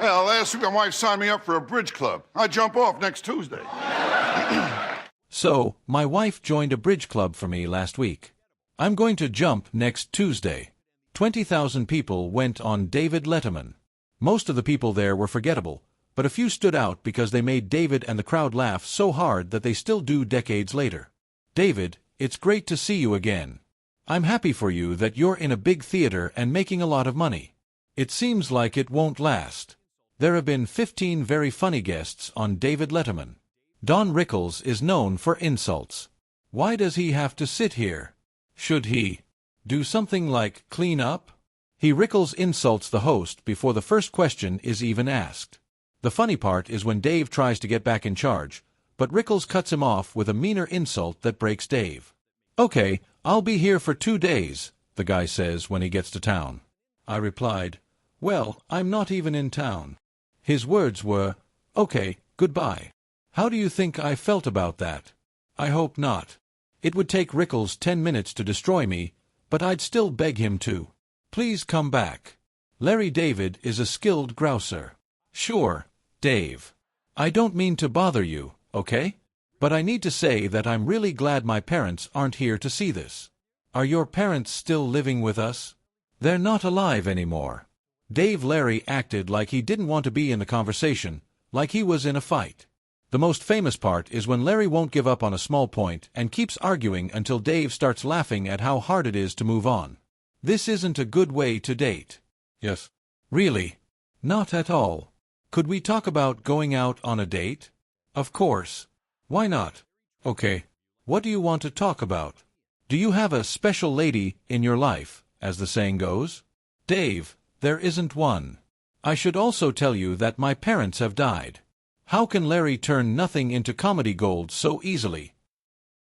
Hell, last week my wife signed me up for a bridge club. I jump off next Tuesday. So, my wife joined a bridge club for me last week. I'm going to jump next Tuesday. 20,000 people went on David Letterman. Most of the people there were forgettable, but a few stood out because they made David and the crowd laugh so hard that they still do decades later. David, it's great to see you again. I'm happy for you that you're in a big theater and making a lot of money. It seems like it won't last. There have been 15 very funny guests on David Letterman. Don Rickles is known for insults. Why does he have to sit here? Should he do something like clean up? Rickles insults the host before the first question is even asked. The funny part is when Dave tries to get back in charge, but Rickles cuts him off with a meaner insult that breaks Dave. Okay, I'll be here for 2 days, the guy says when he gets to town. I replied, well, I'm not even in town. His words were, okay, goodbye. How do you think I felt about that? I hope not. It would take Rickles 10 minutes to destroy me, but I'd still beg him to. Please come back. Larry David is a skilled grouser. Sure, Dave. I don't mean to bother you, okay? But I need to say that I'm really glad my parents aren't here to see this. Are your parents still living with us? They're not alive anymore. Larry acted like he didn't want to be in the conversation, like he was in a fight. The most famous part is when Larry won't give up on a small point and keeps arguing until Dave starts laughing at how hard it is to move on. This isn't a good way to date. Yes. Really? Not at all. Could we talk about going out on a date? Of course. Why not? Okay. What do you want to talk about? Do you have a special lady in your life, as the saying goes? Dave, there isn't one. I should also tell you that my parents have died. How can Larry turn nothing into comedy gold so easily?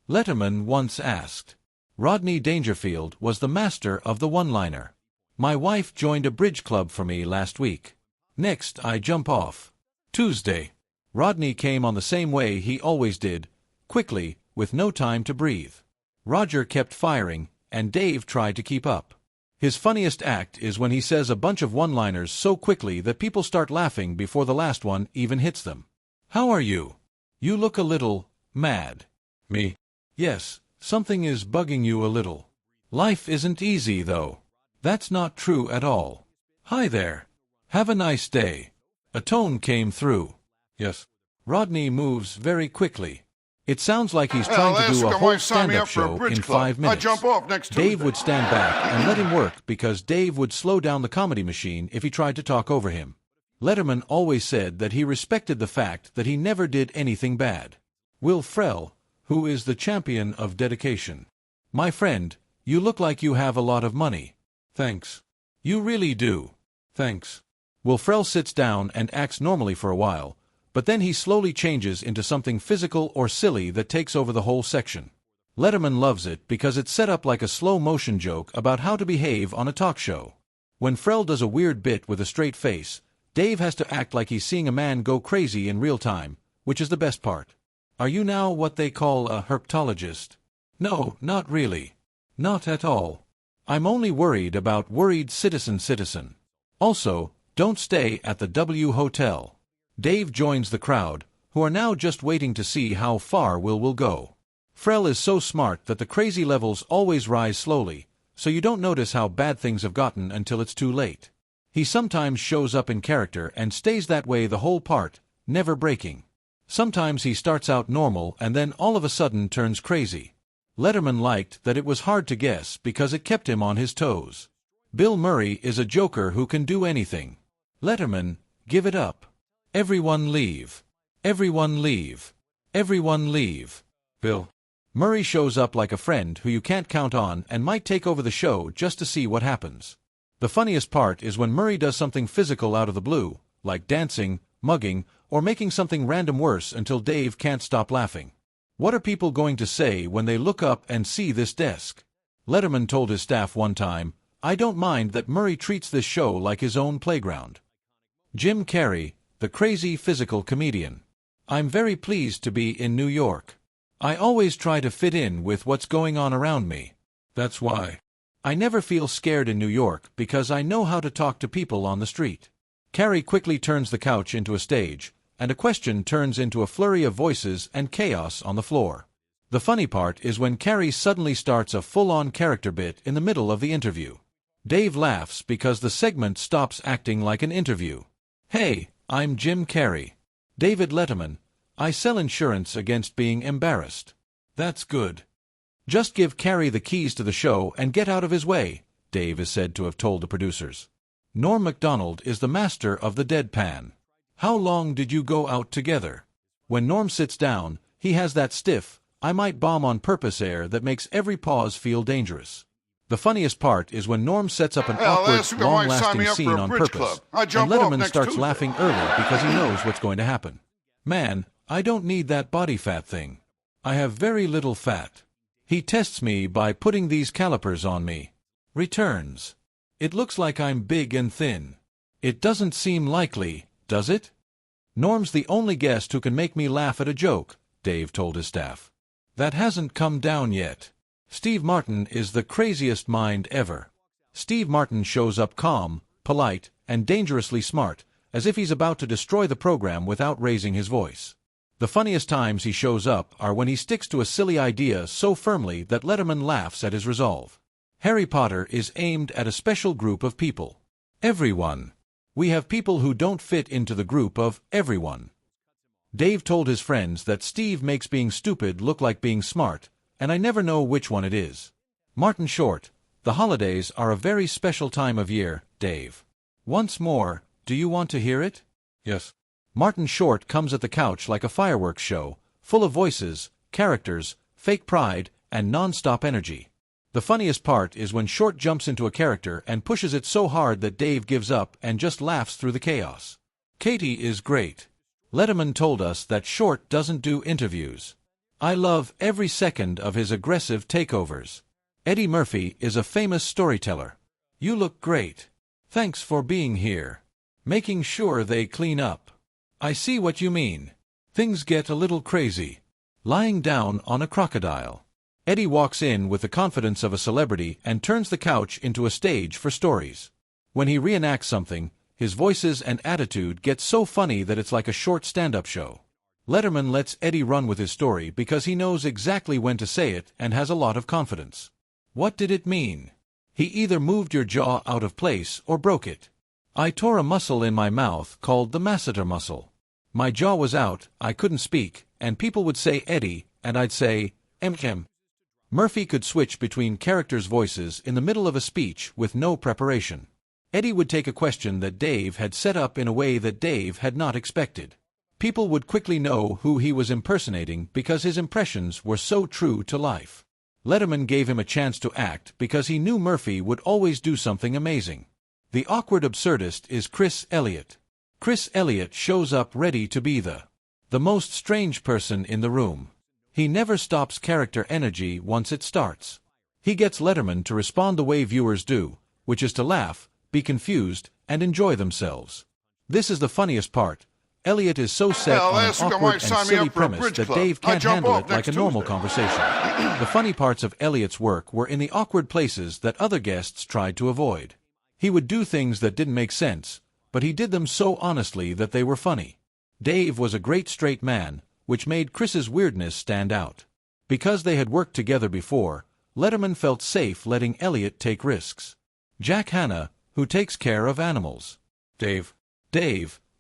Letterman once asked. Rodney Dangerfield was the master of the one-liner. My wife joined a bridge club for me last week. Next, I jump off. Tuesday. Rodney came on the same way he always did, quickly, with no time to breathe. Roger kept firing, and Dave tried to keep up. His funniest act is when he says a bunch of one-liners so quickly that people start laughing before the last one even hits them. How are you? You look a little mad. Me? Yes, something is bugging you a little. Life isn't easy, though. That's not true at all. Hi there. Have a nice day. A tone came through. Yes. Rodney moves very quickly. It sounds like he's trying to do a whole stand-up show in 5 minutes. I jump off next Tuesday. Dave would stand back and let him work because Dave would slow down the comedy machine if he tried to talk over him. Letterman always said that he respected the fact that he never did anything bad. Will Ferrell, who is the champion of dedication. My friend, you look like you have a lot of money. Thanks. You really do. Thanks. Will Ferrell sits down and acts normally for a while, but then he slowly changes into something physical or silly that takes over the whole section. Letterman loves it because it's set up like a slow-motion joke about how to behave on a talk show. When Ferrell does a weird bit with a straight face, Dave has to act like he's seeing a man go crazy in real time, which is the best part. Are you now what they call a herpetologist? No, not really. Not at all. I'm only worried about worried citizen. Also, don't stay at the W Hotel. Dave joins the crowd, who are now just waiting to see how far Will go. Ferrell is so smart that the crazy levels always rise slowly, so you don't notice how bad things have gotten until it's too late. He sometimes shows up in character and stays that way the whole part, never breaking. Sometimes he starts out normal and then all of a sudden turns crazy. Letterman liked that it was hard to guess because it kept him on his toes. Bill Murray is a joker who can do anything. Letterman, give it up. Everyone leave. Everyone leave. Everyone leave. Bill Murray shows up like a friend who you can't count on and might take over the show just to see what happens. The funniest part is when Murray does something physical out of the blue, like dancing, mugging, or making something random worse until Dave can't stop laughing. What are people going to say when they look up and see this desk? Letterman told his staff one time, I don't mind that Murray treats this show like his own playground. Jim Carrey, the crazy physical comedian. I'm very pleased to be in New York. I always try to fit in with what's going on around me. That's why. I never feel scared in New York because I know how to talk to people on the street. Carrie quickly turns the couch into a stage, and a question turns into a flurry of voices and chaos on the floor. The funny part is when Carrie suddenly starts a full-on character bit in the middle of the interview. Dave laughs because the segment stops acting like an interview. Hey, I'm Jim Carrey. David Letterman. I sell insurance against being embarrassed. That's good. Just give Carrey the keys to the show and get out of his way, Dave is said to have told the producers. Norm Macdonald is the master of the deadpan. How long did you go out together? When Norm sits down, he has that stiff, I might bomb on purpose air that makes every pause feel dangerous. The funniest part is when Norm sets up an awkward, long-lasting scene on purpose, and Letterman starts laughing early because he knows what's going to happen. Man, I don't need that body fat thing. I have very little fat. He tests me by putting these calipers on me. Returns. It looks like I'm big and thin. It doesn't seem likely, does it? Norm's the only guest who can make me laugh at a joke, Dave told his staff. That hasn't come down yet. Steve Martin is the craziest mind ever. Steve Martin shows up calm, polite, and dangerously smart, as if he's about to destroy the program without raising his voice. The funniest times he shows up are when he sticks to a silly idea so firmly that Letterman laughs at his resolve. Harry Potter is aimed at a special group of people. Everyone. We have people who don't fit into the group of everyone. Dave told his friends that Steve makes being stupid look like being smart, and I never know which one it is. Martin Short, the holidays are a very special time of year, Dave. Once more, do you want to hear it? Yes. Martin Short comes at the couch like a fireworks show, full of voices, characters, fake pride, and non-stop energy. The funniest part is when Short jumps into a character and pushes it so hard that Dave gives up and just laughs through the chaos. Katie is great. Letterman told us that Short doesn't do interviews. I love every second of his aggressive takeovers. Eddie Murphy is a famous storyteller. You look great. Thanks for being here. Making sure they clean up. I see what you mean. Things get a little crazy. Lying down on a crocodile. Eddie walks in with the confidence of a celebrity and turns the couch into a stage for stories. When he reenacts something, his voices and attitude get so funny that it's like a short stand-up show. Letterman lets Eddie run with his story because he knows exactly when to say it and has a lot of confidence. What did it mean? He either moved your jaw out of place or broke it. I tore a muscle in my mouth called the masseter muscle. My jaw was out, I couldn't speak, and people would say Eddie, and I'd say, Em. Murphy could switch between characters' voices in the middle of a speech with no preparation. Eddie would take a question that Dave had set up in a way that Dave had not expected. People would quickly know who he was impersonating because his impressions were so true to life. Letterman gave him a chance to act because he knew Murphy would always do something amazing. The awkward absurdist is Chris Elliott. Chris Elliott shows up ready to be the most strange person in the room. He never stops character energy once it starts. He gets Letterman to respond the way viewers do, which is to laugh, be confused, and enjoy themselves. This is the funniest part. Elliot is so set on an awkward and silly premise that Dave can't handle it like a normal conversation. The funny parts of Elliot's work were in the awkward places that other guests tried to avoid. He would do things that didn't make sense, but he did them so honestly that they were funny. Dave was a great straight man, which made Chris's weirdness stand out. Because they had worked together before, Letterman felt safe letting Elliot take risks. Jack Hanna, who takes care of animals. Dave,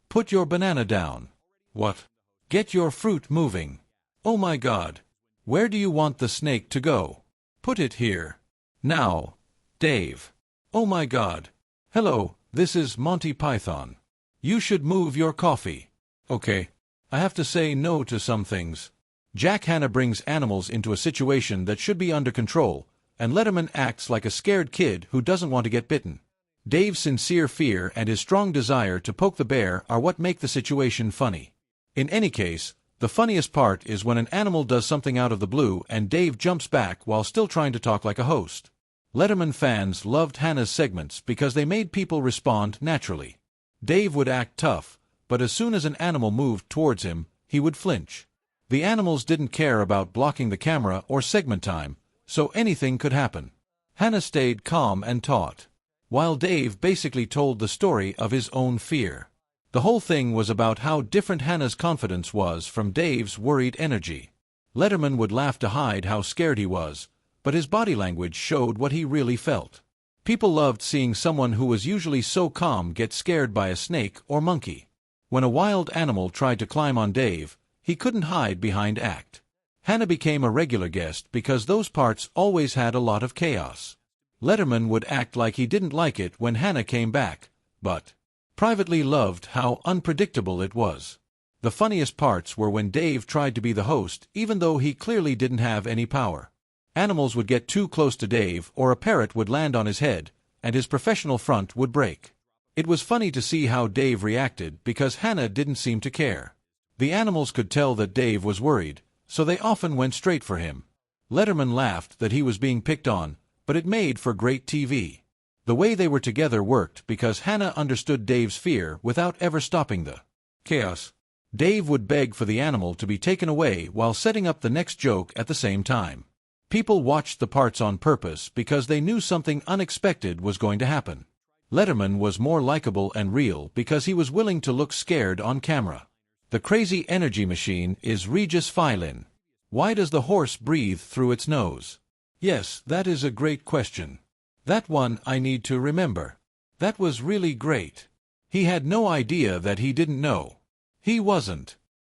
put your banana down. What? Get your fruit moving. Oh my God. Where do you want the snake to go? Put it here. Now. Dave. Oh my God. Hello, this is Monty Python. You should move your coffee. Okay. I have to say no to some things. Jack Hanna brings animals into a situation that should be under control, and Letterman acts like a scared kid who doesn't want to get bitten. Dave's sincere fear and his strong desire to poke the bear are what make the situation funny. In any case, the funniest part is when an animal does something out of the blue and Dave jumps back while still trying to talk like a host. Letterman fans loved Hanna's segments because they made people respond naturally. Dave would act tough, but as soon as an animal moved towards him, he would flinch. The animals didn't care about blocking the camera or segment time, so anything could happen. Hanna stayed calm and taut. while Dave basically told the story of his own fear. The whole thing was about how different Hannah's confidence was from Dave's worried energy. Letterman would laugh to hide how scared he was, but his body language showed what he really felt. People loved seeing someone who was usually so calm get scared by a snake or monkey. When a wild animal tried to climb on Dave, he couldn't hide behind act. Hannah became a regular guest because those parts always had a lot of chaos. Letterman would act like he didn't like it when Hannah came back, but privately loved how unpredictable it was. The funniest parts were when Dave tried to be the host even though he clearly didn't have any power. Animals would get too close to Dave or a parrot would land on his head, and his professional front would break. It was funny to see how Dave reacted because Hannah didn't seem to care. The animals could tell that Dave was worried, so they often went straight for him. Letterman laughed that he was being picked on, but it made for great TV. The way they were together worked because Hannah understood Dave's fear without ever stopping the chaos. Dave would beg for the animal to be taken away while setting up the next joke at the same time. People watched the parts on purpose because they knew something unexpected was going to happen. Letterman was more likable and real because he was willing to look scared on camera. The crazy energy machine is Regis Philin. Why does the horse breathe through its nose? Yes, that is a great question. That one I need to remember. That was really great. He had no idea that he didn't know. He wasn't